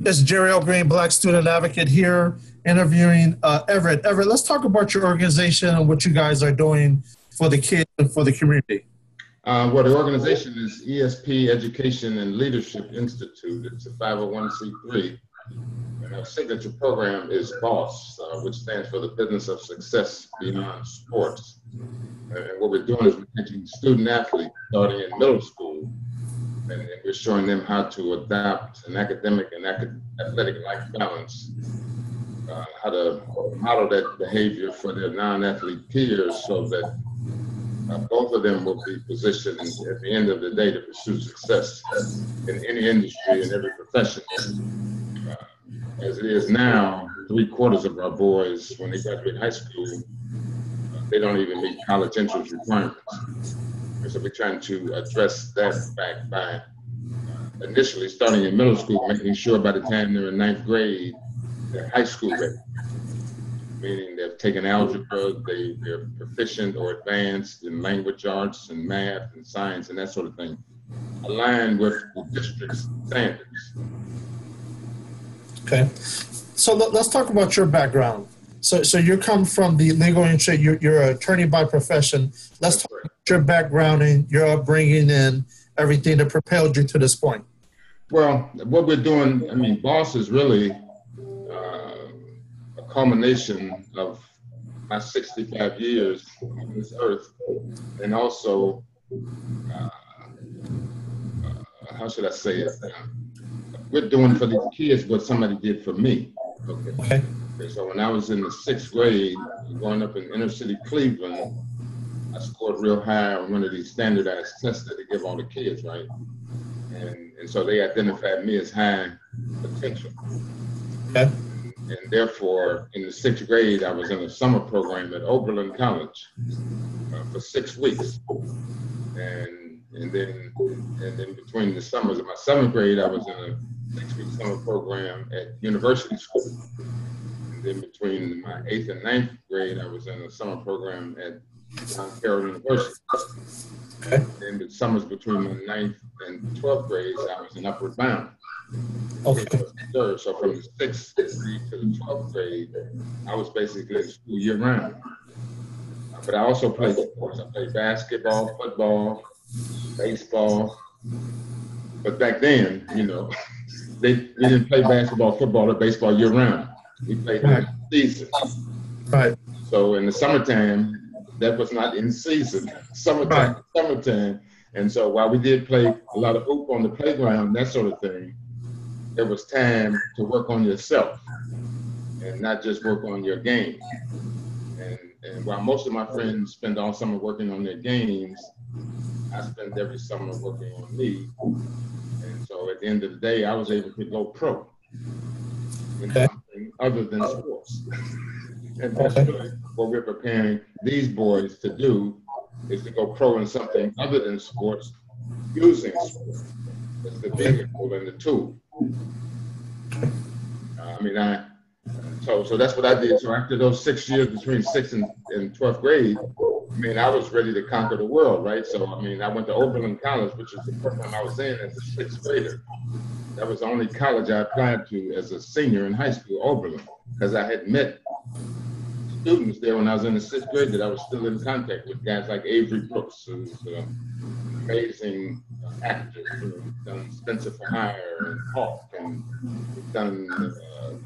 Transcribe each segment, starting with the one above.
It's Jerry L. Green, Black Student Advocate here, interviewing Everett. Everett, let's talk about your organization and what you guys are doing for the kids and for the community. Well, the organization is ESP Education and Leadership Institute. It's a 501c3. And our signature program is BOSS, which stands for the Business of Success Beyond Sports. And what we're doing is we're teaching student athletes starting in middle school, and we're showing them how to adopt an academic and athletic life balance, how to model that behavior for their non-athlete peers so that both of them will be positioned at the end of the day to pursue success in any industry and every profession. As it is now, 3/4 of our boys, when they graduate high school, they don't even meet college entrance requirements. And so we're trying to address that fact by initially starting in middle school, making sure by the time they're in ninth grade, they're high school ready. Meaning they've taken algebra, they're proficient or advanced in language arts and math and science and that sort of thing, aligned with the district's standards. Okay, so let's talk about your background. So you come from the legal industry, you're an attorney by profession. Let's talk about your background and your upbringing and everything that propelled you to this point. Well, what we're doing, I mean, BOSS is really culmination of my 65 years on this earth, and also, how should I say it? We're doing for these kids what somebody did for me. Okay. So when I was in the 6th grade, growing up in inner city Cleveland, I scored real high on one of these standardized tests that they give all the kids, right? And so they identified me as high potential. Okay. And therefore, in the 6th grade, I was in a summer program at Oberlin College for 6 weeks. And then between the summers of my 7th grade, I was in a 6-week summer program at University School. And then between my 8th and 9th grade, I was in a summer program at John Carroll University. Okay. And the summers between my 9th and 12th grades, I was in Upward Bound. Okay. So from the 6th grade to the 12th grade, I was basically in school year round. But I also played sports. I played basketball, football, baseball. But back then, you know, we didn't play basketball, football, or baseball year round. We played in the season. Right. So in the summertime, that was not in season. Summertime. And so while we did play a lot of hoop on the playground, that sort of thing, there was time to work on yourself and not just work on your game. And while most of my friends spend all summer working on their games, I spent every summer working on me. And so at the end of the day, I was able to go pro in something other than sports. And that's really what we're preparing these boys to do, is to go pro in something other than sports, using sports as the vehicle and the tool. So that's what I did. So after those 6 years between 6th and 12th grade, I mean, I was ready to conquer the world, right? So, I mean, I went to Oberlin College, which is the program I was in as a 6th grader. That was the only college I applied to as a senior in high school, Oberlin, because I had met students there when I was in the 6th grade that I was still in contact with, guys like Avery Brooks, who's an amazing actor, who's done Spencer for Hire and Hawk, and done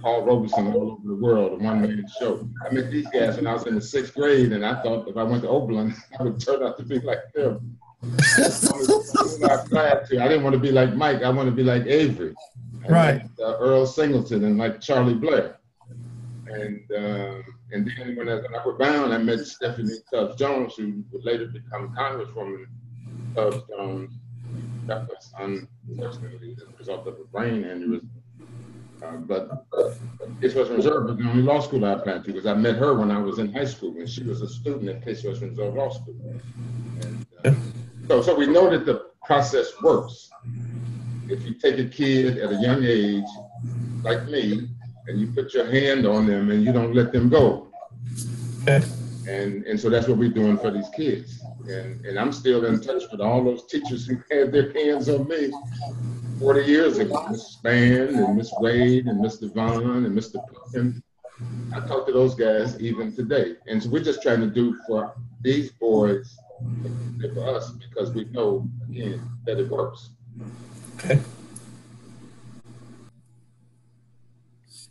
Paul Robeson all over the world, a one-man show. I met these guys when I was in the 6th grade, and I thought if I went to Oberlin, I would turn out to be like them. I didn't want to be like Mike. I want to be like Avery, right? Earl Singleton and like Charlie Blair. And then when I was in Upward Bound, I met Stephanie Tubbs Jones, who would later become Congresswoman Tubbs Jones. That was unfortunately the result of a brain aneurysm. But Case Western Reserve was the only law school I applied to, because I met her when I was in high school, and she was a student at Case Western Reserve Law School. And so we know that the process works. If you take a kid at a young age, like me, and you put your hand on them and you don't let them go. Okay. And so that's what we're doing for these kids. And I'm still in touch with all those teachers who had their hands on me 40 years ago, Mr. Span and Miss Wade and Mr. Vaughn and Mr. Pumpkin. I talk to those guys even today. And so we're just trying to do for these boys and for us because we know, again, that it works. Okay.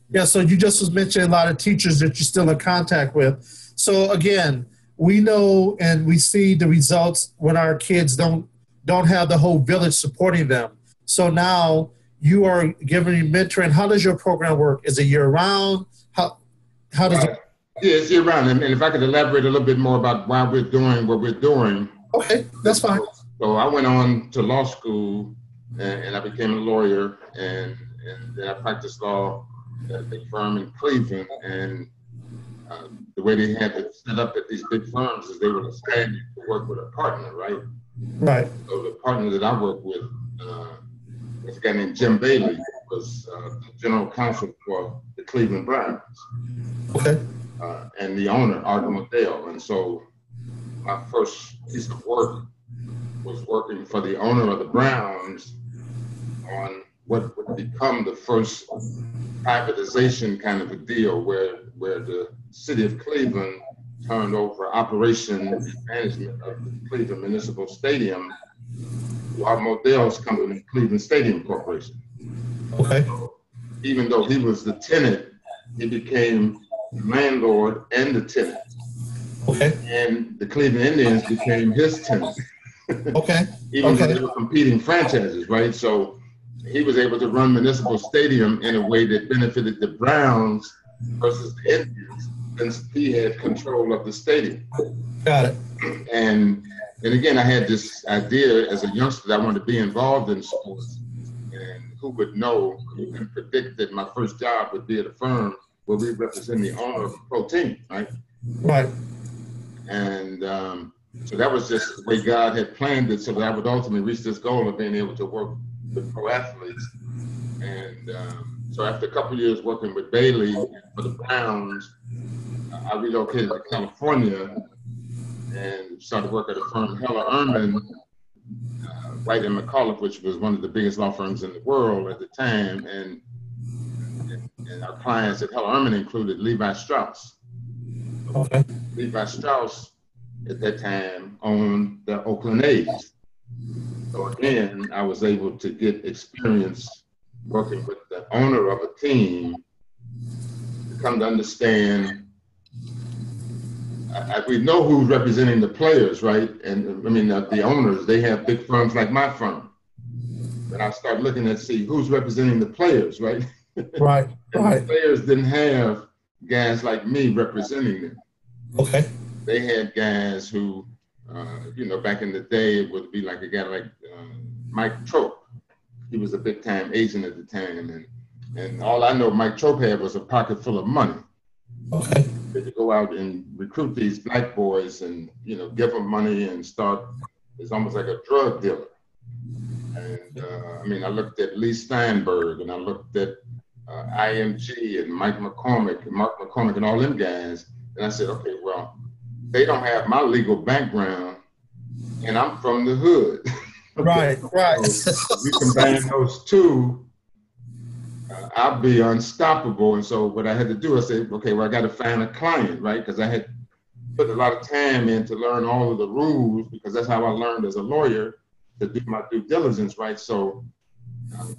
Yeah, so you just was mentioning a lot of teachers that you're still in contact with. So again, we know and we see the results when our kids don't have the whole village supporting them. So now you are giving mentoring. How does your program work? Is it year round? How does it? Yeah, it's year round. And if I could elaborate a little bit more about why we're doing what we're doing. Okay, that's fine. So I went on to law school and I became a lawyer and then I practiced law at a big firm in Cleveland. And the way they had it set up at these big firms is they would assign you to work with a partner, right? Right. So the partner that I worked with was a guy named Jim Bailey, who was the general counsel for the Cleveland Browns. Okay. And the owner, Art Modell. And so my first piece of work was working for the owner of the Browns on what would become the first privatization kind of a deal where the city of Cleveland turned over operation and management of the Cleveland Municipal Stadium to Art Modell's company, Cleveland Stadium Corporation. Okay. So even though he was the tenant, he became the landlord and the tenant. Okay. And the Cleveland Indians became his tenant. Okay. Even though they were competing franchises, right? So he was able to run Municipal Stadium in a way that benefited the Browns versus the Indians, since he had control of the stadium. Got it. And again, I had this idea as a youngster that I wanted to be involved in sports. And who would know, who could predict that my first job would be at a firm where we represent the owner of a pro team, right? Right. And so that was just the way God had planned it so that I would ultimately reach this goal of being able to work with pro athletes. And so after a couple of years working with Bailey for the Browns, I relocated to California and started working at a firm, Heller Ehrman, right in McAuliffe, which was one of the biggest law firms in the world at the time. And our clients at Heller Ehrman included Levi Strauss. Okay. Levi Strauss at that time owned the Oakland A's. So again, I was able to get experience working with the owner of a team to come to understand. We know who's representing the players, right? And I mean, the owners, they have big firms like my firm. But I started looking at see who's representing the players, right? Right. Right. The players didn't have guys like me representing them. Okay. They had guys who, back in the day, it would be like a guy like Mike Trope. He was a big time agent at the time. And all I know Mike Trope had was a pocket full of money. Okay. To go out and recruit these black boys and, give them money and start, it's almost like a drug dealer. And I looked at Lee Steinberg and I looked at IMG and Mark McCormick and all them guys. And I said, okay, well, they don't have my legal background and I'm from the hood. Right, right. So you combine those two, I'll be unstoppable. And so what I had to do, I said, okay, well, I got to find a client, right? Because I had put a lot of time in to learn all of the rules because that's how I learned as a lawyer to do my due diligence, right? So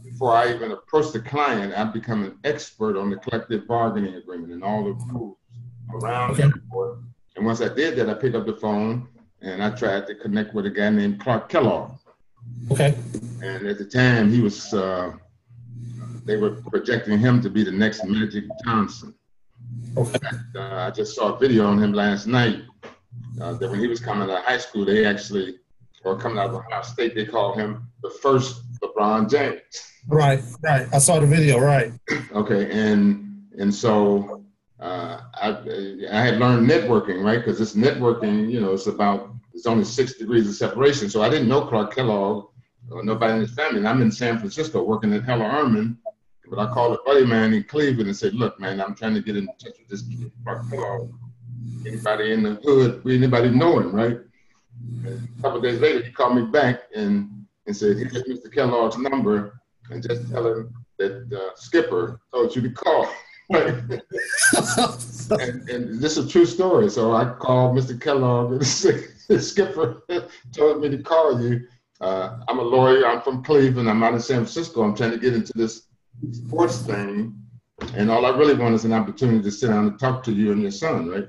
before I even approached the client, I've become an expert on the collective bargaining agreement and all the rules around it. And once I did that, I picked up the phone and I tried to connect with a guy named Clark Kellogg. Okay. And at the time, he was, they were projecting him to be the next Magic Johnson. Okay. I just saw a video on him last night that when he was coming out of high school, they actually, or coming out of Ohio State, they called him the first LeBron James. Right, right. I saw the video, right. Okay, and so I had learned networking, right? Because this networking, it's only 6 degrees of separation. So I didn't know Clark Kellogg or nobody in his family. And I'm in San Francisco working at Heller Ehrman. But I called a buddy man in Cleveland and said, look, man, I'm trying to get in touch with this kid, Clark Kellogg. Anybody in the hood, anybody know him, right? And a couple of days later, he called me back and said, here's Mr. Kellogg's number. and just tell him that Skipper told you to call. Right? and this is a true story. So I called Mr. Kellogg and said, Skipper told me to call you. I'm a lawyer. I'm from Cleveland. I'm out in San Francisco. I'm trying to get into this sports thing. And all I really want is an opportunity to sit down and talk to you and your son, right?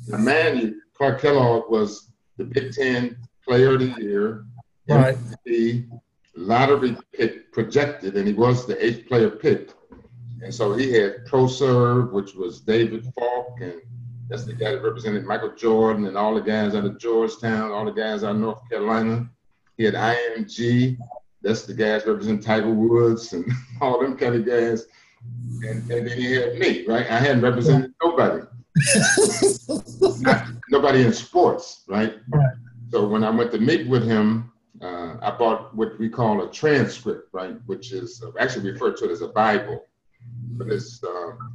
The man, Clark Kellogg, was the Big Ten Player of the Year, right? MVP, lottery pick projected, and he was the 8th player picked. And so he had ProServe, which was David Falk, and that's the guy that represented Michael Jordan and all the guys out of Georgetown, all the guys out of North Carolina. He had IMG, that's the guys representing Tiger Woods and all them kind of guys. And then he had me, right? I hadn't represented nobody. Nobody in sports, right? Right. So when I went to meet with him, I bought what we call a transcript, right? Which is actually referred to as a Bible. But it's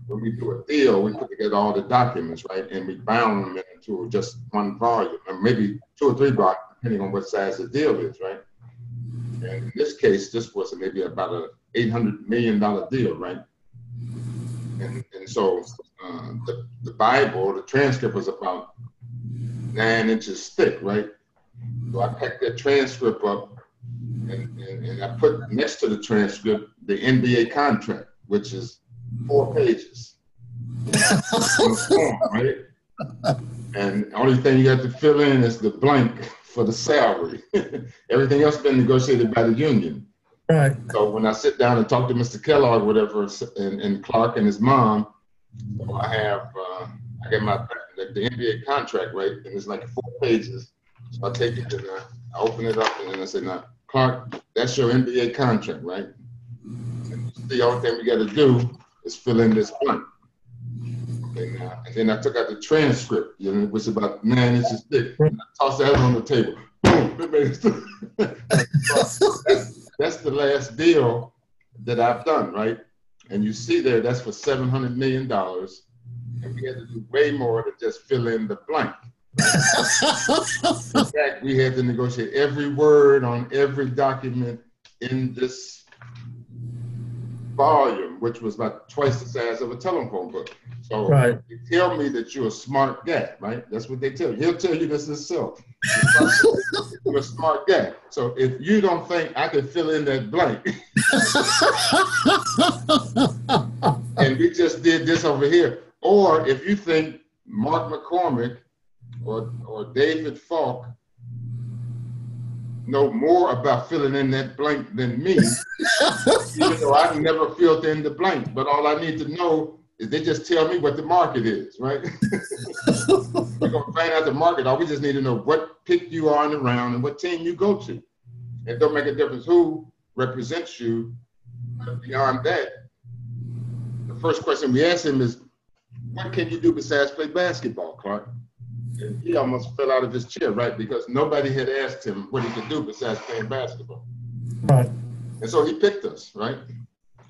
when we do a deal, we put together all the documents, right? And we bound them into just one volume, or maybe 2 or 3 volumes, depending on what size the deal is, right? And in this case, this was maybe about a $800 million deal, right? And so the Bible, the transcript was about 9 inches thick, right? So I packed that transcript up and I put next to the transcript the NBA contract, which is 4 pages. Right? And the only thing you have to fill in is the blank for the salary. Everything else been negotiated by the union. Right. So when I sit down and talk to Mr. Kellogg, whatever, and Clark and his mom, so I get the NBA contract, right? And it's like 4 pages. So I take it and I open it up and then I say, now, Clark, that's your NBA contract, right? And the only thing we got to do is fill in this blank. Okay, now, and then I took out the transcript, you know, which is about 9 inches thick. And I tossed that on the table. Boom! That's the last deal that I've done, right? And you see there, that's for $700 million. And we had to do way more to just fill in the blank. In fact, we had to negotiate every word on every document in this volume, which was about twice the size of a telephone book. So right. They tell me that you're a smart guy, right? That's what they tell you. He'll tell you this himself. You're a smart guy. So if you don't think I can fill in that blank, and we just did this over here, or if you think Mark McCormick or David Falk know more about filling in that blank than me, even though I've never filled in the blank, but all I need to know is they just tell me what the market is, right? We're gonna find out the market. All we just need to know what pick you are in the round and what team you go to. It don't make a difference who represents you. But beyond that, the first question we ask him is, what can you do besides play basketball, Clark? And he almost fell out of his chair, right? Because nobody had asked him what he could do besides playing basketball. Right. And so he picked us, right?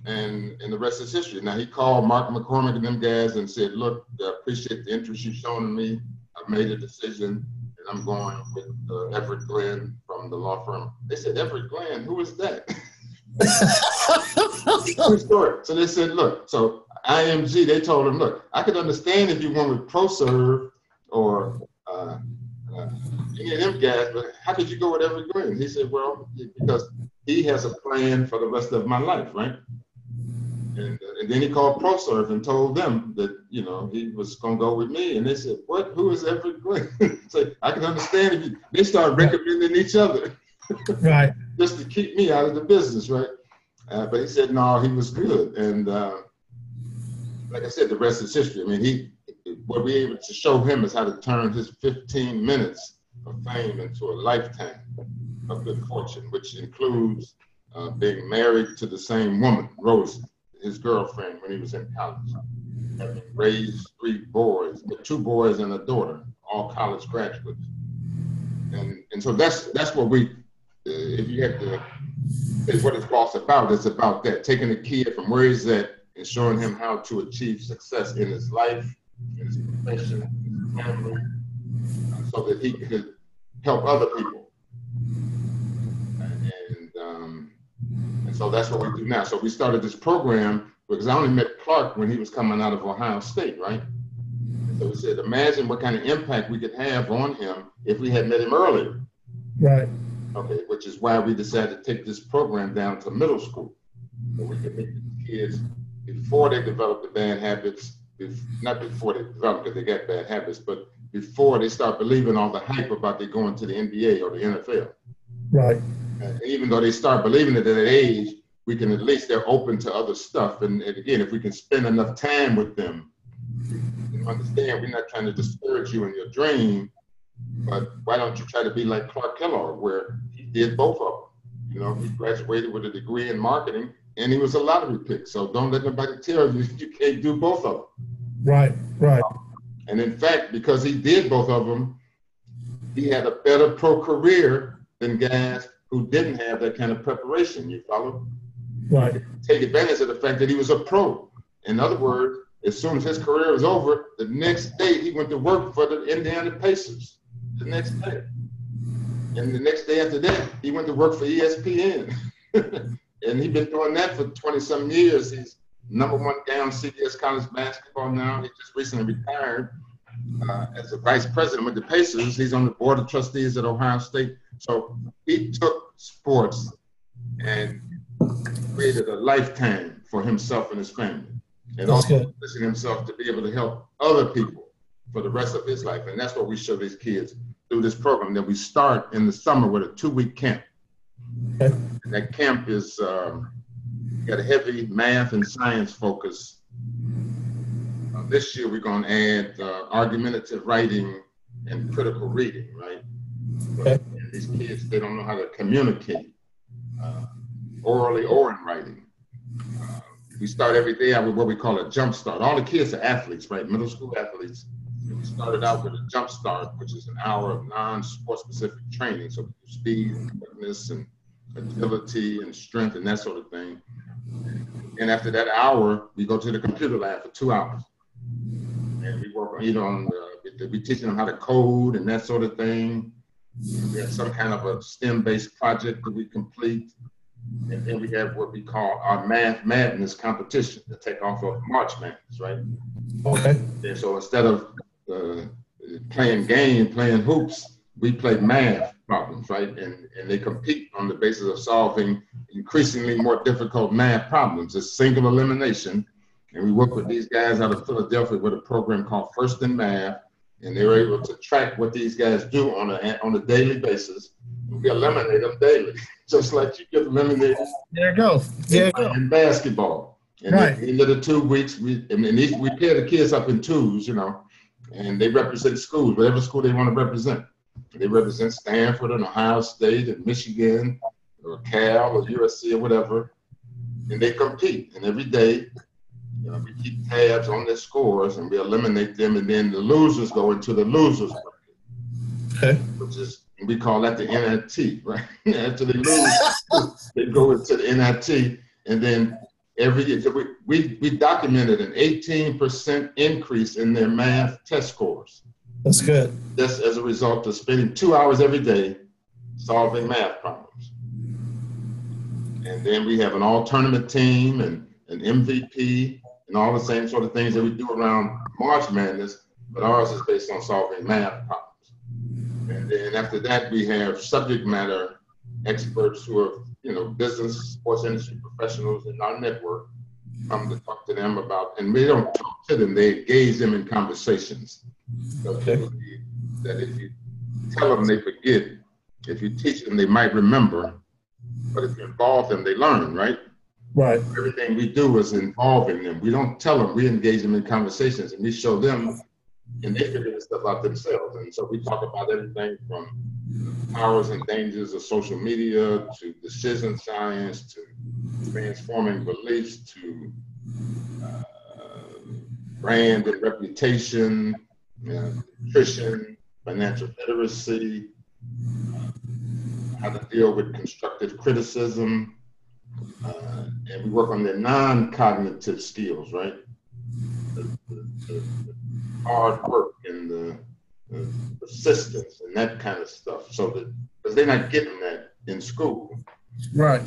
And the rest is history. Now, he called Mark McCormick and them guys and said, look, I appreciate the interest you've shown in me. I've made a decision, and I'm going with Everett Glenn from the law firm. They said, Everett Glenn, who is that? True story. So they said, look, so IMG, they told him, look, I could understand if you went with ProServe or any of them guys, but how could you go with Everett Glenn? He said, well, because he has a plan for the rest of my life, right? And then he called ProServe and told them that, you know, he was going to go with me. And they said, what? Who is Everett Glenn? So I can understand if they start recommending each other. Right. Just to keep me out of the business, right? But he said, no, he was good. And like I said, the rest is history. I mean, what we're able to show him is how to turn his 15 minutes of fame into a lifetime of good fortune, which includes being married to the same woman, Rosie, his girlfriend, when he was in college. Having raised 3 boys, 2 boys and a daughter, all college graduates. And so that's what we, if you have to, is what it's boss about. It's about that, taking a kid from where he's at and showing him how to achieve success in his life, in his profession, in his family, so that he could help other people. And So that's what we do now. So we started this program because I only met Clark when he was coming out of Ohio State, right? So we said, imagine what kind of impact we could have on him if we had met him earlier. Right. Okay, which is why we decided to take this program down to middle school. So we can meet the kids before they develop the bad habits, not before they develop because they got bad habits, but before they start believing all the hype about they going to the NBA or the NFL. Right. And even though they start believing it at that age, we can at least they're open to other stuff. And again, if we can spend enough time with them, you understand we're not trying to discourage you in your dream, but why don't you try to be like Clark Kellogg, where he did both of them? You know, he graduated with a degree in marketing, and he was a lottery pick. So don't let nobody tell you you can't do both of them. Right, right. And in fact, because he did both of them, he had a better pro career than guys who didn't have that kind of preparation. You follow? Right. Take advantage of the fact that he was a pro. In other words, as soon as his career was over, the next day he went to work for the Indiana Pacers. The next day. And the next day after that, he went to work for ESPN. And he's been doing that for 20-some years. He's #1 down CBS College basketball now. He just recently retired as a vice president with the Pacers. He's on the board of trustees at Ohio State. So he took sports and created a lifetime for himself and his family. And also positioned himself to be able to help other people for the rest of his life. And that's what we show these kids through this program that we start in the summer with a 2-week camp. Okay. And that camp is got a heavy math and science focus. This year we're going to add argumentative writing and critical reading, right? Okay. And these kids, they don't know how to communicate orally or in writing. We start every day out with what we call a jump start. All the kids are athletes, right? Middle school athletes. And we started out with a jump start, which is an hour of non-sport specific training. So speed and quickness and agility and strength and that sort of thing. And after that hour, we go to the computer lab for 2 hours. And we work on, we teaching them how to code and that sort of thing. We have some kind of a STEM-based project that we complete. And then we have what we call our Math Madness competition to take off of March Madness, right? Okay. And so instead of playing hoops, we play math problems, right? And they compete on the basis of solving increasingly more difficult math problems. It's single elimination. And we work with these guys out of Philadelphia with a program called First in Math. And they're able to track what these guys do on a daily basis. We eliminate them daily, just like you get eliminated. There you go. There you go. In basketball. And right. At the end of the 2 weeks, we pair the kids up in twos, you know, and they represent schools, whatever school they want to represent. They represent Stanford and Ohio State and Michigan or Cal or USC or whatever, and they compete. And every day, you know, we keep tabs on their scores and we eliminate them, and then the losers go into the losers bracket, okay. Which is, we call that the NIT, right? After they lose, they go into the NIT, and then every year, we documented an 18% increase in their math test scores. That's good. That's as a result of spending 2 hours every day solving math problems. And then we have an all-tournament team and an MVP and all the same sort of things that we do around March Madness, but ours is based on solving math problems. And then after that, we have subject matter experts who are, you know, business, sports industry professionals in our network come to talk to them about, and we don't talk to them, they engage them in conversations. So okay. That if you tell them, they forget. If you teach them, they might remember. But if you involve them, they learn, right? Right. Everything we do is involving them. We don't tell them, we engage them in conversations, and we show them, and they figure this stuff out themselves. And so we talk about everything from powers and dangers of social media to decision science to transforming beliefs to brand and reputation, nutrition, financial literacy, how to deal with constructive criticism, and we work on their non-cognitive skills, right? The hard work and the persistence and that kind of stuff. So that because they're not getting that in school, right?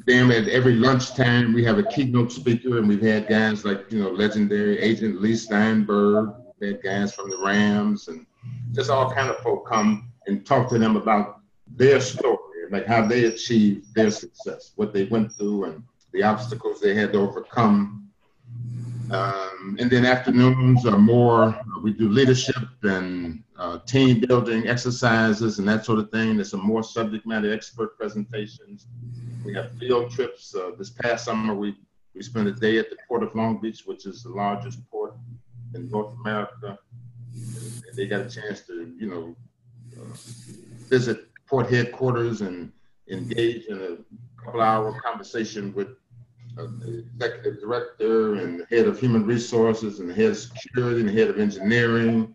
then at every lunchtime, we have a keynote speaker, and we've had guys like, legendary Agent Lee Steinberg, we had guys from the Rams, and just all kind of folk come and talk to them about their story, like how they achieved their success, what they went through, and the obstacles they had to overcome. And then afternoons are more, we do leadership and team building exercises and that sort of thing. There's some more subject matter expert presentations. We have field trips. This past summer, we spent a day at the Port of Long Beach, which is the largest port in North America. And they got a chance to, visit port headquarters and engage in a couple-hour conversation with the executive director and the head of human resources and the head of security and the head of engineering.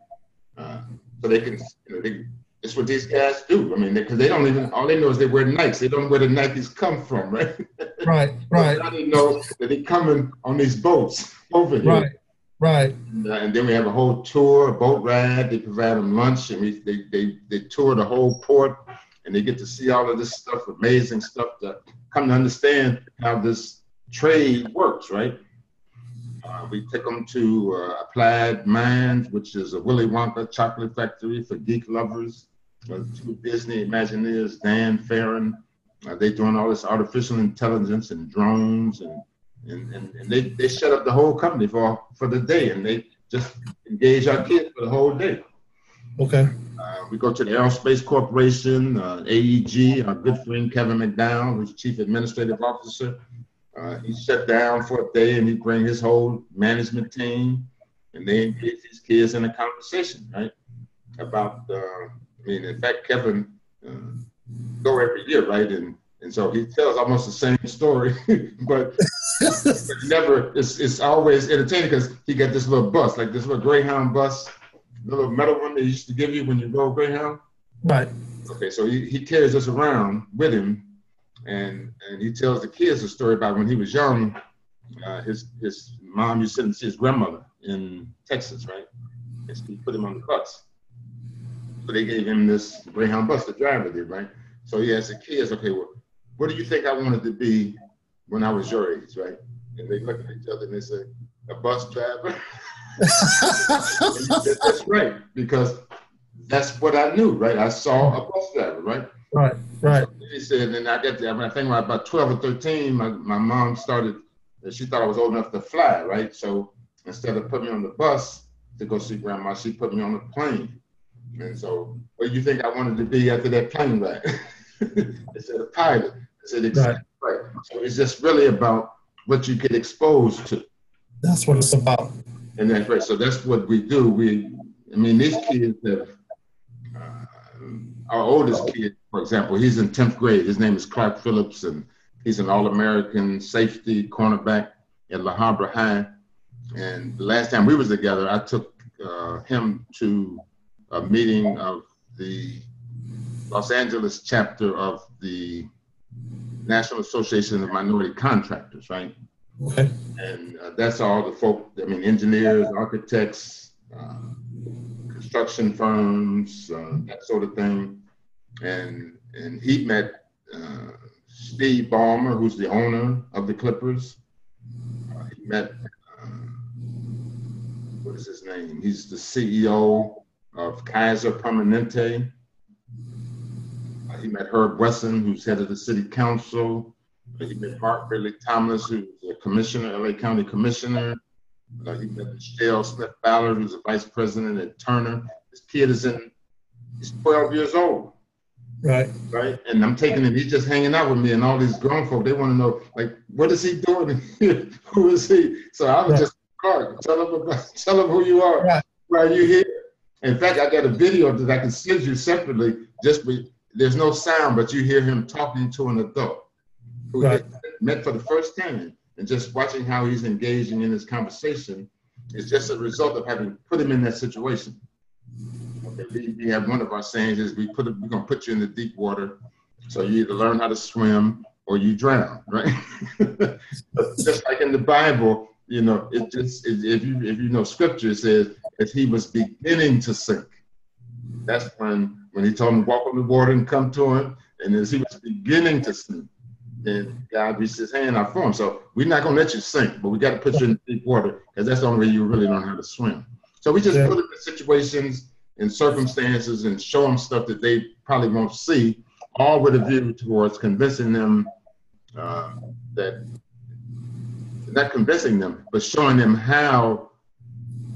So they can, it's what these guys do. I mean, because they don't even, all they know is they wear Nikes. They don't know where the Nikes come from, right? Right. I didn't know that they coming on these boats over here. Right. And then we have a whole tour, a boat ride. They provide them lunch, and they tour the whole port, and they get to see all of this stuff, amazing stuff, to come to understand how this trade works, right? We take them to Applied Minds, which is a Willy Wonka chocolate factory for geek lovers. Two Disney Imagineers, Dan Farron. They're doing all this artificial intelligence and drones, and they shut up the whole company for the day, and they just engage our kids for the whole day. Okay. We go to the Aerospace Corporation, AEG, our good friend Kevin McDowell, who's Chief Administrative Officer. He shut down for a day, and he bring his whole management team, and they engage these kids in a conversation, right? About, in fact, Kevin go every year, right? And so he tells almost the same story, but never, it's always entertaining because he got this little bus, like this little Greyhound bus, the little metal one they used to give you when you rode Greyhound. Right. Okay, so he carries us around with him, and he tells the kids a story about when he was young. His mom used to see his grandmother in Texas, right? And so he put him on the bus. So they gave him this Greyhound bus to drive with him, right? So he asked the kids, okay, well, what do you think I wanted to be when I was your age, right? And they look at each other and they say, a bus driver. That's right, because that's what I knew, right? I saw a bus driver, right? Right. So he said, and I got there, I think when I was about 12 or 13, my mom started, she thought I was old enough to fly, right? So instead of putting me on the bus to go see grandma, she put me on a plane. And so, what do you think I wanted to be after that plane ride? They said a pilot. I said, exactly right. So it's just really about what you get exposed to. That's what it's about. And that's right. So that's what we do. These kids have, our oldest kid, for example, he's in 10th grade. His name is Clark Phillips, and he's an All-American safety cornerback at La Habra High. And the last time we was together, I took him to a meeting of the Los Angeles chapter of the National Association of Minority Contractors, right? Okay. And that's all the folk, engineers, architects, construction firms, that sort of thing. And he met Steve Ballmer, who's the owner of the Clippers. He met, what is his name? He's the CEO of Kaiser Permanente. He met Herb Wesson, who's head of the city council. He met Mark Ridley Thomas, who's a commissioner, LA County commissioner. He met Michelle Smith Ballard, who's a vice president at Turner. This kid he's 12 years old. Right. And I'm taking him, he's just hanging out with me, and all these grown folk, they want to know, like, what is he doing here? Who is he? So I was just, Clark, tell him who you are. Right. Why are you here? In fact, I got a video that I can send you separately. There's no sound, but you hear him talking to an adult who met for the first time, and just watching how he's engaging in this conversation is just a result of having put him in that situation. Okay, we have one of our sayings is we're going to put you in the deep water, so you either learn how to swim or you drown, right? Just like in the Bible, if you know scripture, it says that he was beginning to sink. That's when he told him to walk on the water and come to him, and as he was beginning to sink, then God reached his hand out for him. So we're not going to let you sink, but we got to put you in deep water because that's the only way you really learn how to swim. So we just put them in situations and circumstances and show them stuff that they probably won't see, all with a view towards convincing them that, not convincing them, but showing them how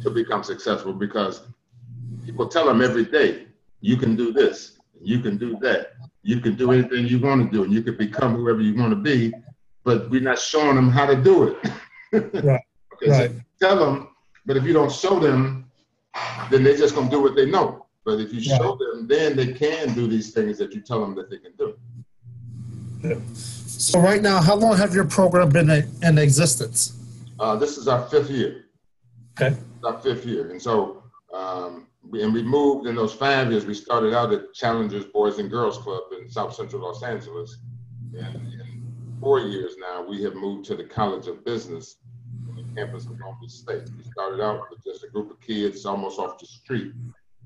to become successful, because people tell them every day, you can do this, you can do that, you can do anything you want to do, and you can become whoever you want to be, but we're not showing them how to do it. Right. Okay, right. So tell them, but if you don't show them, then they're just going to do what they know. But if you show them, then they can do these things that you tell them that they can do. Yeah. So right now, how long have your program been in existence? This is our 5th year. Okay. Our 5th year. And so, we moved in those 5 years. We started out at Challengers Boys and Girls Club in South Central Los Angeles. And in 4 years now, we have moved to the College of Business on the campus of Long Beach State. We started out with just a group of kids almost off the street.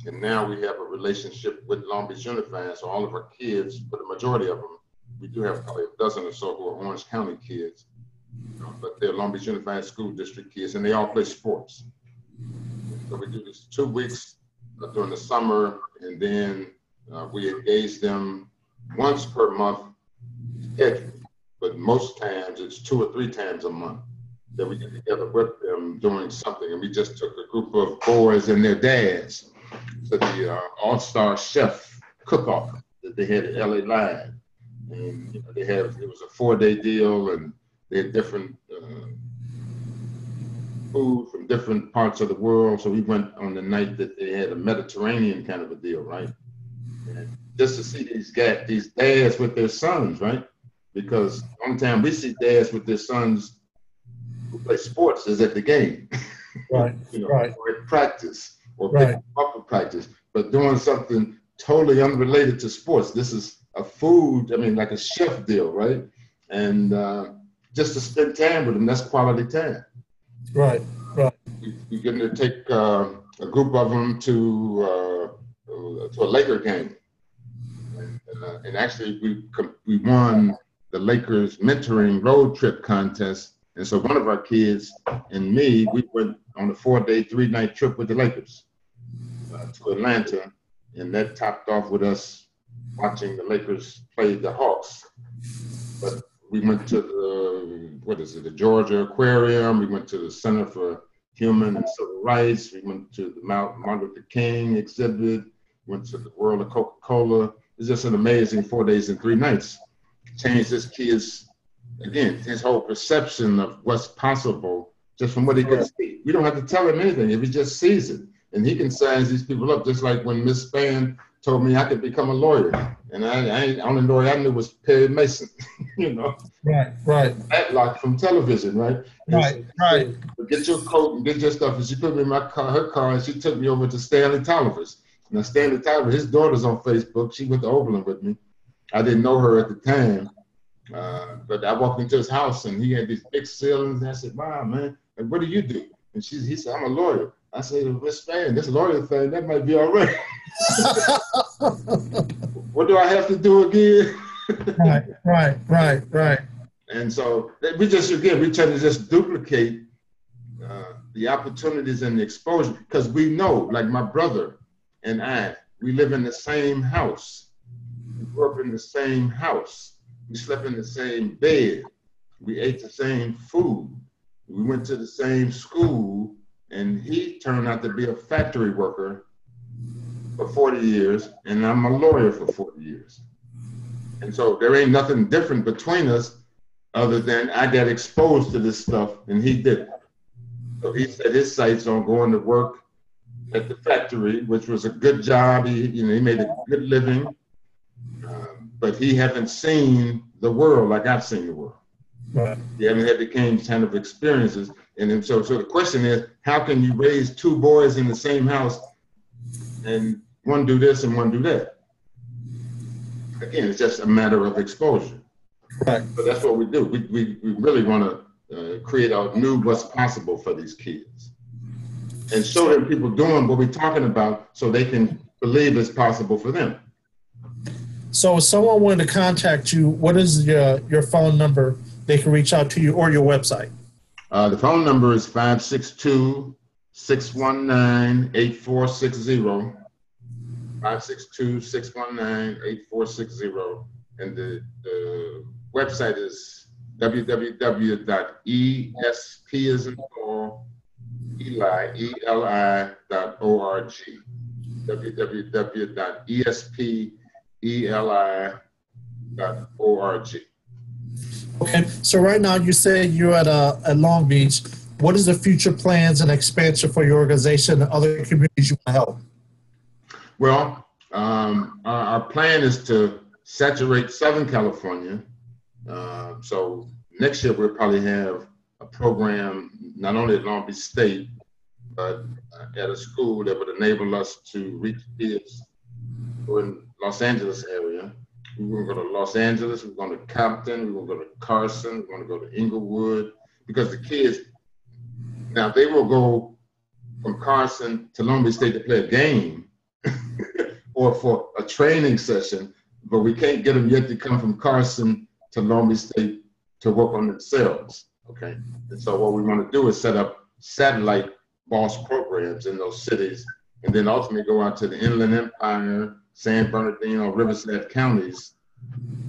And now we have a relationship with Long Beach Unified. So all of our kids, for the majority of them, we do have probably a dozen or so who are Orange County kids, but they're Long Beach Unified School District kids, and they all play sports. So we do this 2 weeks during the summer, and then we engage them once per month scheduled, but most times it's 2 or 3 times a month that we get together with them doing something. And we just took a group of boys and their dads to the All-Star Chef Cook-Off that they had at LA Live. And it was a 4-day deal, and they had different food from different parts of the world. So we went on the night that they had a Mediterranean kind of a deal, right? And just to see these dads with their sons, right? Because the only time we see dads with their sons who play sports is at the game. Right. Right. Or at practice, or picking up for practice, but doing something totally unrelated to sports. This is a food, like a chef deal, right? And just to spend time with them, that's quality time. Right, right. We're going to take a group of them to a Laker game. And actually, we won the Lakers mentoring road trip contest. And so one of our kids and me, we went on a 4-day, 3-night trip with the Lakers to Atlanta. And that topped off with us watching the Lakers play the Hawks. But we went to the Georgia Aquarium. We went to the Center for Human and Civil Rights. We went to the Martin Luther King exhibit. Went to the World of Coca-Cola. It's just an amazing 4 days and 3 nights. Changed this kid's, again, his whole perception of what's possible just from what he can see. We don't have to tell him anything if he just sees it. And he can size these people up, just like when Miss Spann told me I could become a lawyer. And the only lawyer I knew was Perry Mason, Right, right. Matlock from television, right? Right, right. So, get your coat and get your stuff. And she put me in her car, and she took me over to Stanley Tolliver's. Now, Stanley Tolliver, his daughter's on Facebook. She went to Oberlin with me. I didn't know her at the time. But I walked into his house, and he had these big ceilings. And I said, wow, man, what do you do? And he said, I'm a lawyer. I said, Miss Spann, this lawyer thing, that might be all right. What do I have to do again? Right. And so we try to just duplicate the opportunities and the exposure, because we know, like my brother and I, we live in the same house. We grew up in the same house. We slept in the same bed. We ate the same food. We went to the same school. And he turned out to be a factory worker for 40 years, and I'm a lawyer for 40 years. And so there ain't nothing different between us other than I got exposed to this stuff and he didn't. So he set his sights on going to work at the factory, which was a good job. He made a good living, but he haven't seen the world like I've seen the world. Right. You haven't had the same kind of experiences. And then so the question is, how can you raise 2 boys in the same house and one do this and one do that? Again, it's just a matter of exposure. Right. But that's what we do. We really want to create a new what's possible for these kids and show them people doing what we're talking about so they can believe it's possible for them. So if someone wanted to contact you, what is your phone number they can reach out to you, or your website? The phone number is 562-619-8460. 562-619-8460. And the website is www.esp as in Paul, Eli, eli.org. www.espeli.org. Okay, so right now you say you're at Long Beach. What is the future plans and expansion for your organization and other communities you want to help? Well, our plan is to saturate Southern California. So next year we'll probably have a program not only at Long Beach State, but at a school that would enable us to reach kids who are in Los Angeles area. We're going to go to Los Angeles, we're going to Compton, we're going to go to Carson, we're going to go to Inglewood, because the kids, now they will go from Carson to Long Beach State to play a game or for a training session, but we can't get them yet to come from Carson to Long Beach State to work on themselves, okay? And so what we want to do is set up satellite BOSS programs in those cities, and then ultimately go out to the Inland Empire, San Bernardino, Riverside counties,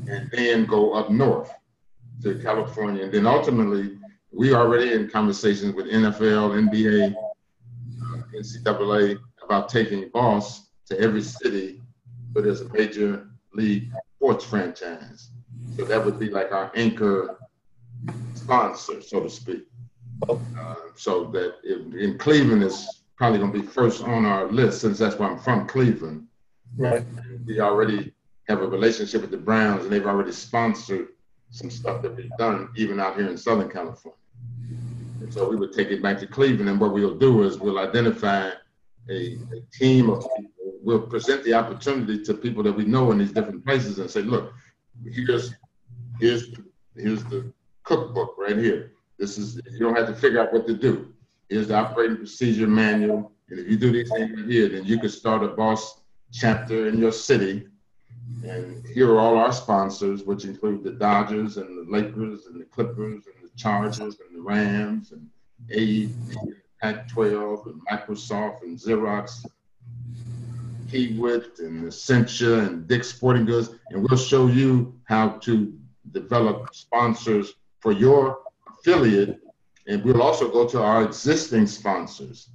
and then go up north to California. And then ultimately, we are already in conversations with NFL, NBA, NCAA about taking BOSS to every city where there's a major league sports franchise. So that would be like our anchor sponsor, so to speak. So that in Cleveland is probably going to be first on our list, since that's where I'm from, Cleveland. Right. We already have a relationship with the Browns, and they've already sponsored some stuff that we've done, even out here in Southern California. And so we would take it back to Cleveland, and what we'll do is we'll identify a team of people. We'll present the opportunity to people that we know in these different places and say, look, here's the cookbook right here. This is, you don't have to figure out what to do. Here's the operating procedure manual. And if you do these things here, then you could start a BOSS chapter in your city. And here are all our sponsors, which include the Dodgers and the Lakers and the Clippers and the Chargers and the Rams and AEP, Pac-12 and Microsoft and Xerox, Kiewit and Essentia and Dick's Sporting Goods. And we'll show you how to develop sponsors for your affiliate, and we'll also go to our existing sponsors,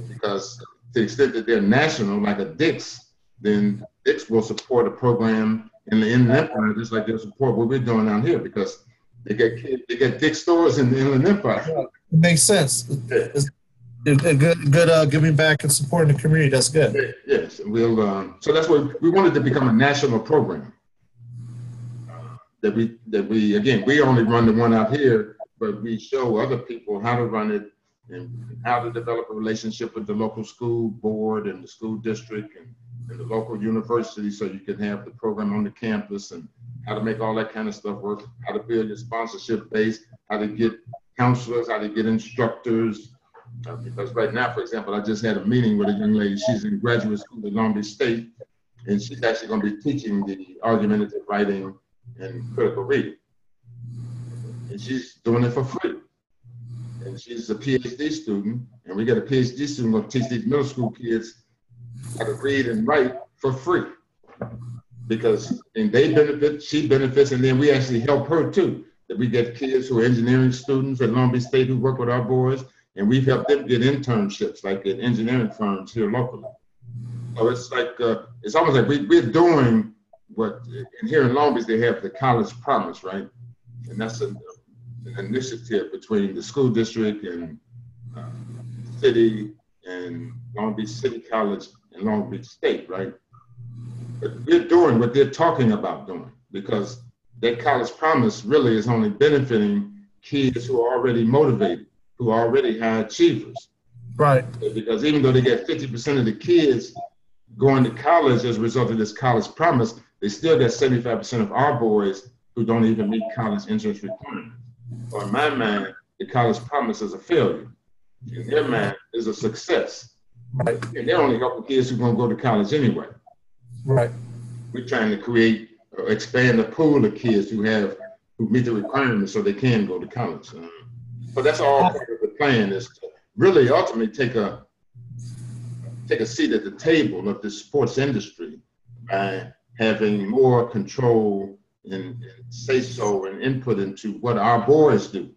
because to the extent that they're national, like a Dick's, then Dick's will support a program in the Inland Empire just like they'll support what we're doing down here, because they get Dick's stores in the Inland Empire. Yeah, it makes sense. It's good giving back and supporting the community. That's good. Yes, we'll. So that's what we wanted to become, a national program. That we again, we only run the one out here, but we show other people how to run it and how to develop a relationship with the local school board and the school district and the local university, so you can have the program on the campus, and how to make all that kind of stuff work, how to build your sponsorship base, how to get counselors, how to get instructors. Because right now, for example, I just had a meeting with a young lady. She's in graduate school at Long Beach State, and she's actually going to be teaching the argumentative writing and critical reading. And she's doing it for free. And she's a PhD student, and we got a PhD student going to teach these middle school kids how to read and write for free. Because and they benefit, she benefits, and then we actually help her too. That we get kids who are engineering students at Long Beach State who work with our boys, and we've helped them get internships like at engineering firms here locally. So it's like, it's almost like we're doing what, and here in Long Beach, they have the College Promise, right? And that's an initiative between the school district and city and Long Beach City College and Long Beach State, right? But we're doing what they're talking about doing, because that College Promise really is only benefiting kids who are already motivated, who are already high achievers. Right. Because even though they get 50% of the kids going to college as a result of this College Promise, they still get 75% of our boys who don't even meet college entrance requirements. So in my mind, the College Promise is a failure. In their mind, is a success. Right. And they're only helping kids who are going to go to college anyway. Right. we're trying to create or expand the pool of kids who meet the requirements so they can go to college. But that's all part of the plan, is to really ultimately take a seat at the table of the sports industry by having more control and say so and input into what our boys do,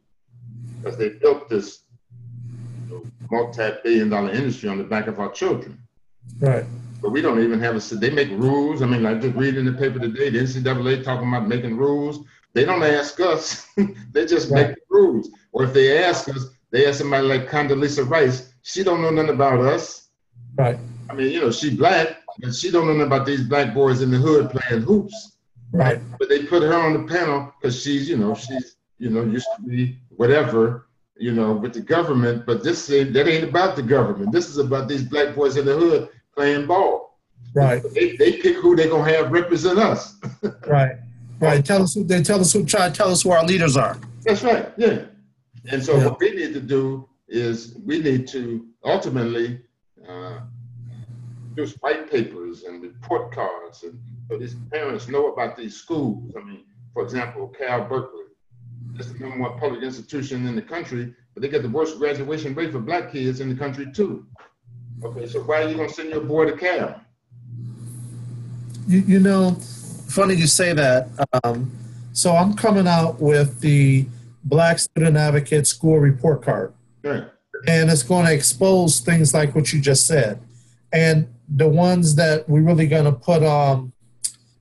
because they built this multi-billion-dollar industry on the back of our children. Right. But we don't even have they make rules. I mean, I just read in the paper today, the NCAA talking about making rules. They don't ask us. They just make the rules. Or if they ask us, they ask somebody like Condoleezza Rice. She don't know nothing about us. Right. I mean, she black, but she don't know nothing about these black boys in the hood playing hoops. Right. But they put her on the panel because she's used to be whatever, with the government. But that ain't about the government. This is about these black boys in the hood playing ball. Right. They pick who they're gonna have represent us. Right. Right. Try to tell us who our leaders are. That's right. Yeah. And so what we need to do is we need to ultimately produce white papers and report cards, and so these parents know about these schools. I mean, for example, Cal Berkeley, it's the number one public institution in the country, but they get the worst graduation rate for black kids in the country too. Okay, so why are you gonna send your boy to Cal? Funny you say that. So I'm coming out with the Black Student Advocate School Report Card. Right. And it's going to expose things like what you just said. And the ones that we're really going to put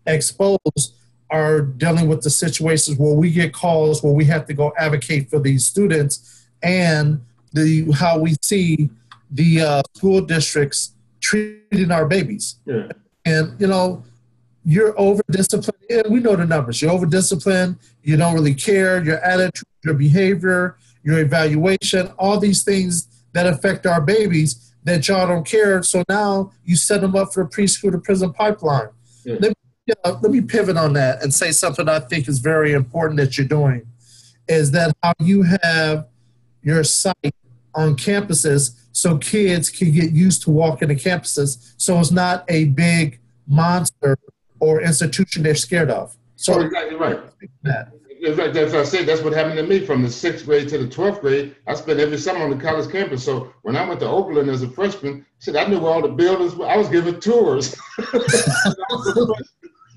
exposed are dealing with the situations where we get calls where we have to go advocate for these students, and how we see the school districts treating our babies. Yeah. And, you're over-disciplined. And we know the numbers. You're over-disciplined. You don't really care. Your attitude, your behavior, your evaluation, all these things that affect our babies that y'all don't care. So now you set them up for a preschool to prison pipeline. Yeah. Let me pivot on that and say something I think is very important that you're doing, is that how you have your site on campuses so kids can get used to walking to campuses, so it's not a big monster or institution they're scared of. So exactly right. That's what I said. That's what happened to me from the 6th grade to the 12th grade. I spent every summer on the college campus. So when I went to Oakland as a freshman, I knew where all the buildings were. I was giving tours.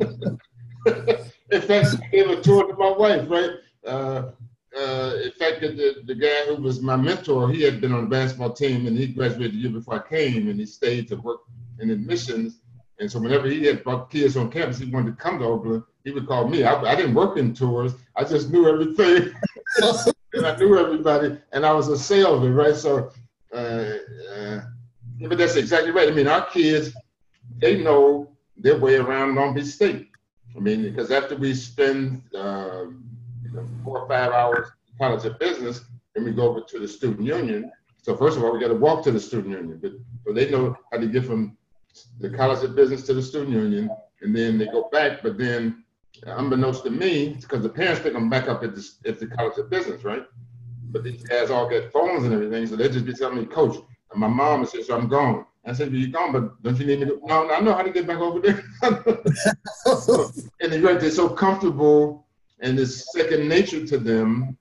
In fact, I gave a tour to my wife, right? In fact, the guy who was my mentor, he had been on the basketball team, and he graduated the year before I came, and he stayed to work in admissions. And so whenever he had brought kids on campus, he wanted to come to Oakland, he would call me. I didn't work in tours. I just knew everything. And I knew everybody, and I was a salesman, right? So, but that's exactly right. I mean, our kids, they know their way around Long Beach State. I mean, because after we spend 4 or 5 hours in College of Business, then we go over to the student union. So first of all, we got to walk to the student union, but so they know how to get from the College of Business to the student union, and then they go back. But then, unbeknownst to me, because the parents pick them back up at the College of Business, right? But these guys all get phones and everything, so they just be telling me, Coach, and my mom says, so I'm gone. I said, well, you're gone, but don't you need me to? No, I know how to get back over there. And they're so comfortable, and it's second nature to them.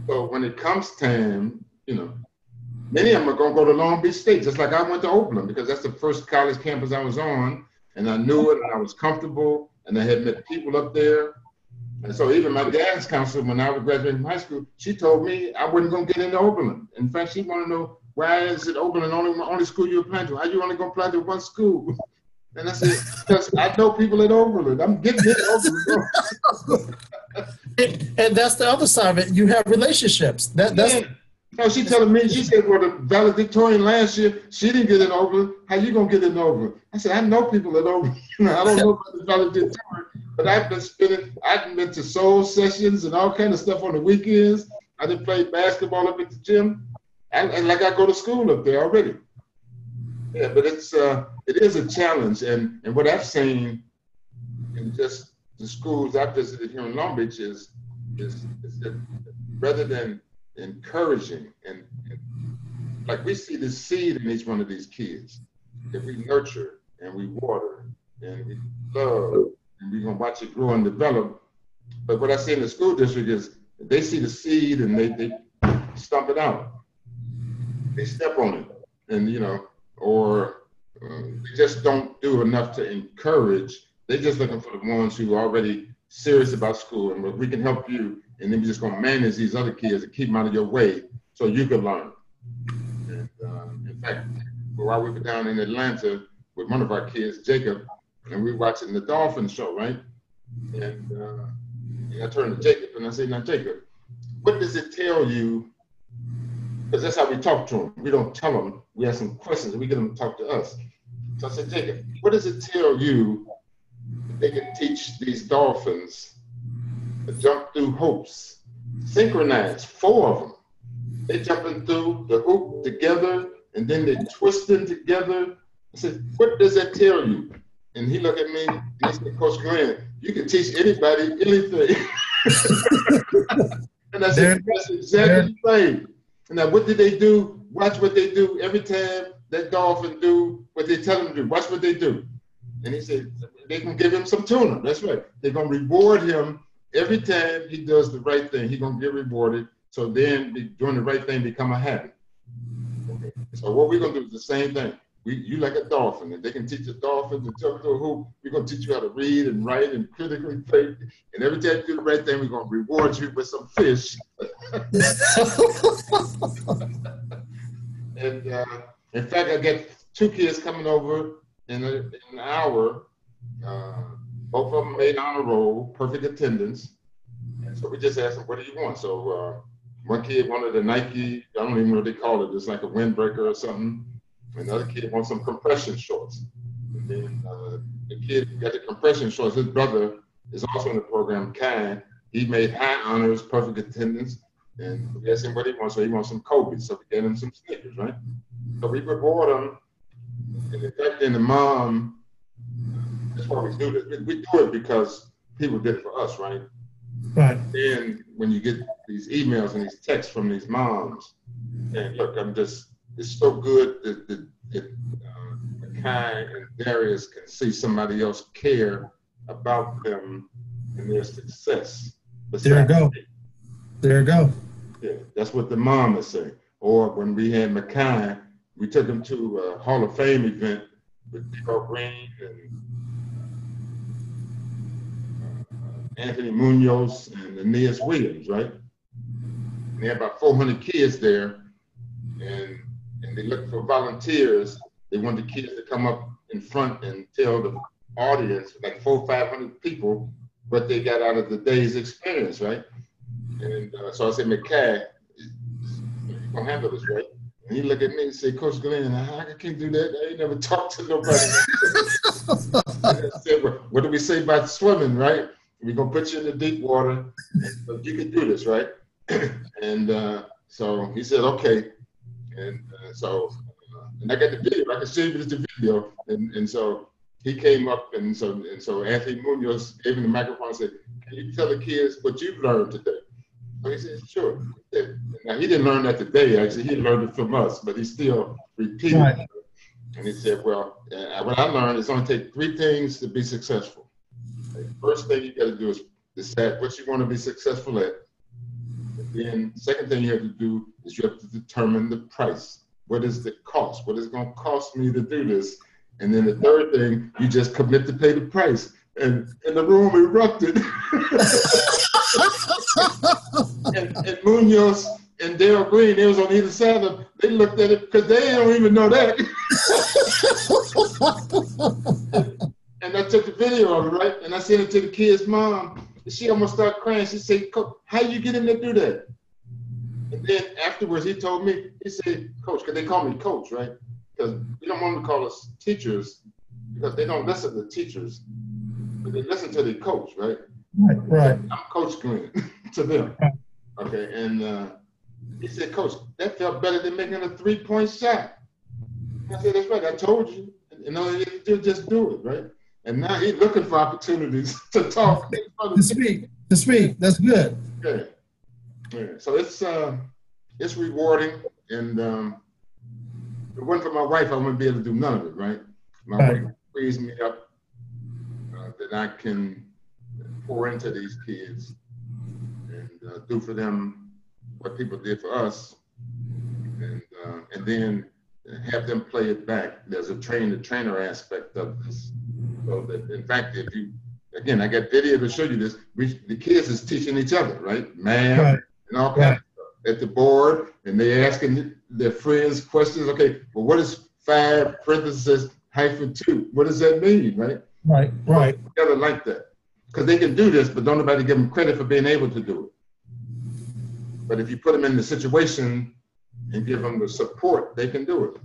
So when it comes time, many of them are going to go to Long Beach State, just like I went to Oakland, because that's the first college campus I was on, and I knew it, and I was comfortable, and I had met people up there. And so even my guidance counselor, when I was graduating from high school, she told me I wasn't going to get into Oakland. In fact, she wanted to know, why is it Oakland only school you apply to? How you only going to apply to one school? And I said, because I know people at Oakland. I'm getting it at Oakland. And that's the other side of it. You have relationships. No, she telling me, she said, well, the valedictorian last year, she didn't get in Oakland. How you going to get in Oakland? I said, I know people at Oakland. I don't know about the valedictorian, but I've been to soul sessions and all kind of stuff on the weekends. I done played basketball up at the gym. And like I go to school up there already. Yeah, but it is a challenge. And what I've seen in just the schools I've visited here in Long Beach is that rather than encouraging and like we see the seed in each one of these kids that we nurture and we water and we love, and we're gonna watch it grow and develop. But what I see in the school district is they see the seed and they stomp it out. They step on it, and or they just don't do enough to encourage. They're just looking for the ones who are already serious about school, and we can help you, and then we're just gonna manage these other kids and keep them out of your way so you can learn. And in fact, while we were down in Atlanta with one of our kids, Jacob, and we were watching the Dolphin show, right? And I turned to Jacob and I said, now Jacob, what does it tell you? Because that's how we talk to them. We don't tell them. We ask them questions and we get them to talk to us. So I said, Jacob, what does it tell you that they can teach these dolphins to jump through hoops, synchronized, 4 of them. They jumping through the hoop together and then they twisting together. I said, what does that tell you? And he looked at me and he said, Coach Glenn, you can teach anybody anything. And I said, that's exactly right. And now what did they do? Watch what they do every time that dolphin do what they tell them to do. Watch what they do. And he said, they can give him some tuna. That's right. They're going to reward him every time he does the right thing. He's going to get rewarded. So then doing the right thing become a habit. Okay. So what we're going to do is the same thing. You like a dolphin. If they can teach a dolphin to jump through a hoop, we're going to teach you how to read and write and critically think. And every time you do the right thing, we're going to reward you with some fish. And in fact, I got 2 kids coming over in an hour. Both of them made honor roll, perfect attendance. And so we just asked them, what do you want? So one kid wanted a Nike, I don't even know what they call it. It's like a windbreaker or something. Another kid wants some compression shorts. And then the kid who got the compression shorts, his brother is also in the program, Kai. He made high honors, perfect attendance. And we asked him what he wants. So he wants some Kobe. So we gave him some Snickers, right? So we reward him. And in fact, then the mom, that's why we do this. We do it because people did it for us, right? Right. Then when you get these emails and these texts from these moms, and look, it's so good that Makai and Darius can see somebody else care about them and their success. There you go. There you go. Yeah, that's what the mom is saying. Or when we had Makai, we took him to a Hall of Fame event with Darryl Green and Anthony Munoz and Aeneas Williams, right? And they had about 400 kids there, and they looked for volunteers. They wanted the kids to come up in front and tell the audience, like 400 or 500 people, what they got out of the day's experience, right? And so I said, Makai, you're gonna handle this, right? And he looked at me and said, Coach Glenn, I can't do that. I ain't never talked to nobody. I said, well, what do we say about swimming, right? We're gonna put you in the deep water, but you can do this, right? And so he said, okay. And and I got the video. I can show you the video. And so he came up, and so Anthony Munoz gave him the microphone and said, can you tell the kids what you've learned today? So he said, sure. Now he didn't learn that today, actually. He learned it from us, but he still repeated it. And he said, well, what I learned is only take 3 things to be successful. The first thing you got to do is decide what you want to be successful at. And then the second thing you have to do is you have to determine the price. What is the cost? What is it going to cost me to do this? And then the third thing, you just commit to pay the price. And the room erupted. and Munoz and Darryl Green, they was on either side of them. They looked at it because they don't even know that. And I took the video of it, right? And I sent it to the kid's mom. And she almost started crying. She said, how you get him to do that? And then afterwards, he told me, he said, Coach, because they call me Coach, right? Because we don't want to call us teachers because they don't listen to teachers, but they listen to the coach, right? Right. I'm Coach Glenn to them. Okay, and he said, Coach, that felt better than making a 3-point shot. I said, that's right, I told you. And all you have to do is just do it, right? And now he's looking for opportunities to talk. To speak. That's good. Okay. Yeah. So it's rewarding, and if it wasn't for my wife, I wouldn't be able to do none of it, right? My wife raised me up that I can pour into these kids and do for them what people did for us, and then have them play it back. There's a trainer aspect of this. So that, in fact, if you, again, I got video to show you this, the kids is teaching each other, right? Math Right. and all kinds of stuff at the board, and they're asking their friends questions. Okay, well, what is 5 parentheses -2? What does that mean, right? Right. Together like that. Because they can do this, but don't nobody give them credit for being able to do it. But if you put them in the situation and give them the support, they can do it.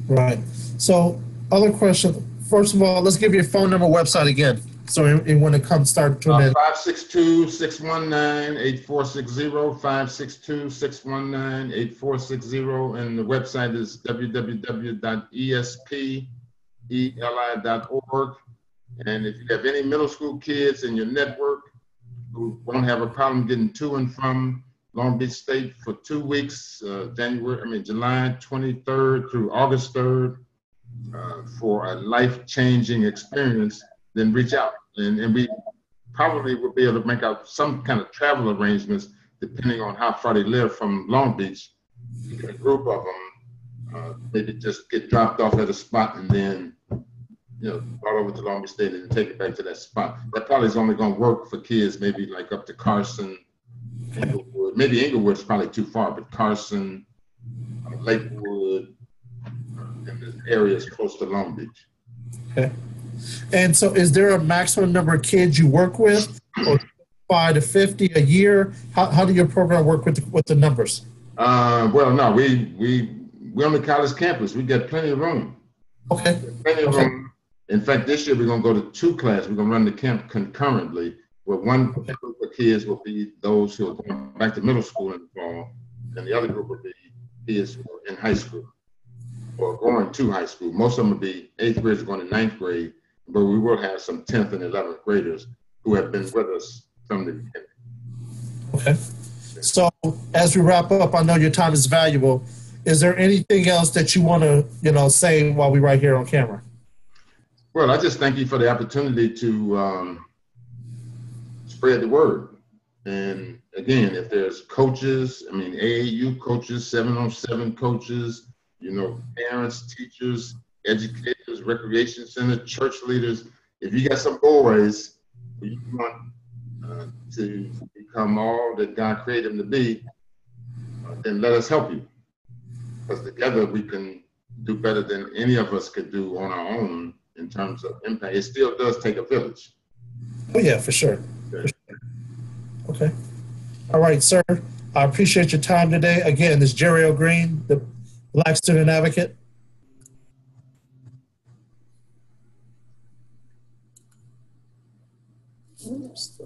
Right. So, other question. First of all, let's give your phone number, website again. So, when it comes, start to 562-619-8460, 562-619-8460, and the website is www.espeli.org. And if you have any middle school kids in your network who won't have a problem getting to and from Long Beach State for 2 weeks, July 23rd through August 3rd, for a life-changing experience, then reach out. And we probably will be able to make out some kind of travel arrangements depending on how far they live from Long Beach. A group of them maybe just get dropped off at a spot and then brought over to Long Beach State and take it back to that spot. That probably is only going to work for kids maybe like up to Carson, Inglewood. Maybe Inglewood's probably too far, but Carson, Lakewood, and the areas close to Long Beach. Okay. And so is there a maximum number of kids you work with, or 5 to 50 a year? How do your program work with the numbers? Well, no, we're on the college campus. We got plenty of room. Okay. Plenty of room. In fact, this year we're going to go to 2 classes. We're going to run the camp concurrently, where one group of kids will be those who are going back to middle school in the fall, and the other group will be kids who are in high school or going to high school. Most of them will be 8th graders going to 9th grade, but we will have some 10th and 11th graders who have been with us from the beginning. Okay. So as we wrap up, I know your time is valuable. Is there anything else that you want to, say while we're right here on camera? Well, I just thank you for the opportunity to spread the word. And again, if there's coaches, AAU coaches, 7-on-7 coaches, parents, teachers, educators, recreation center, church leaders, if you got some boys who you want to become all that God created them to be, then let us help you. Because together we can do better than any of us could do on our own in terms of impact. It still does take a village. Oh yeah, for sure. Okay. All right, sir. I appreciate your time today. Again, this is Jerry O'Green, the Black Student Advocate. Oops.